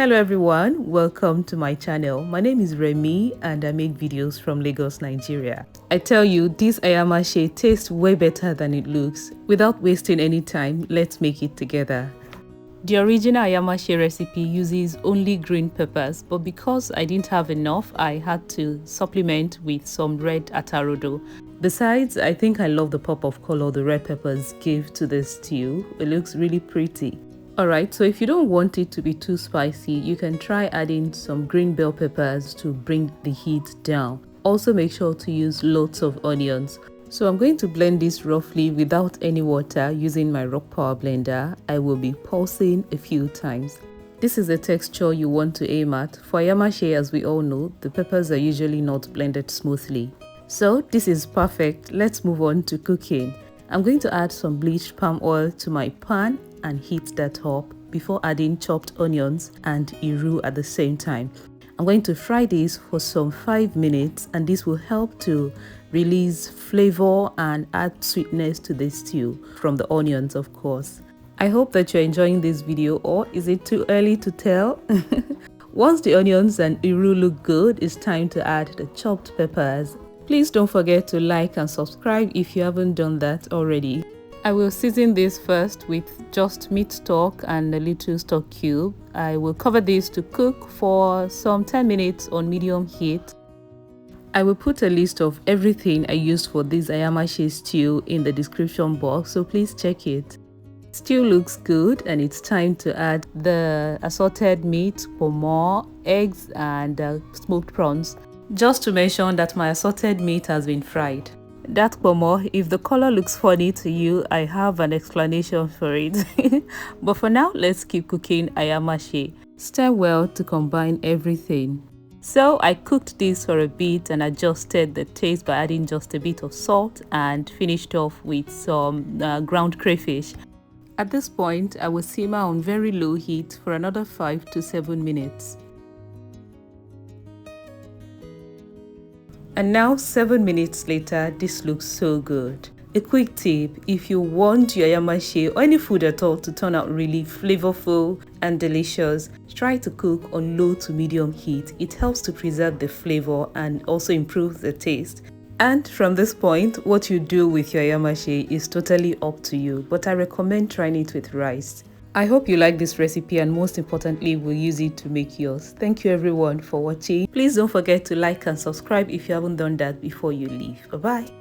Hello everyone, welcome to my channel. My name is Remy and I make videos from Lagos, Nigeria. I tell you, this Ayamase tastes way better than it looks. Without wasting any time, let's make it together. The original Ayamase recipe uses only green peppers, but because I didn't have enough, I had to supplement with some red atarodo. Besides, I think I love the pop of color the red peppers give to this stew. It looks really pretty. Alright, so if you don't want it to be too spicy, you can try adding some green bell peppers to bring the heat down. Also make sure to use lots of onions. So I'm going to blend this roughly without any water using my rock power blender. I will be pulsing a few times. This is the texture you want to aim at. For Ayamase, as we all know, the peppers are usually not blended smoothly. So this is perfect. Let's move on to cooking. I'm going to add some bleached palm oil to my pan and heat that up before adding chopped onions and iru at the same time. I'm going to fry this for some 5 minutes and this will help to release flavor and add sweetness to the stew from the onions, of course. I hope that you're enjoying this video, or is it too early to tell? Once the onions and iru look good, it's time to add the chopped peppers. Please don't forget to like and subscribe if you haven't done that already. I will season this first with just meat stock and a little stock cube. I will cover this to cook for some 10 minutes on medium heat. I will put a list of everything I used for this Ayamase stew in the description box, so please check it. Stew looks good and it's time to add the assorted meat, Ponmo, eggs and smoked prawns. Just to mention that my assorted meat has been fried. That Ponmo, if the color looks funny to you, I have an explanation for it. But for now, let's keep cooking Ayamase. Stir well to combine everything. So I cooked this for a bit and adjusted the taste by adding just a bit of salt and finished off with some ground crayfish. At this point, I will simmer on very low heat for another 5 to 7 minutes. And now 7 minutes later, this looks so good. A quick tip: if you want your Ayamase or any food at all to turn out really flavorful and delicious, try to cook on low to medium heat. It helps to preserve the flavor and also improve the taste. And from this point, what you do with your Ayamase is totally up to you, but I recommend trying it with rice. I hope you like this recipe and most importantly will use it to make yours. Thank you everyone for watching. Please don't forget to like and subscribe if you haven't done that before you leave. Bye bye.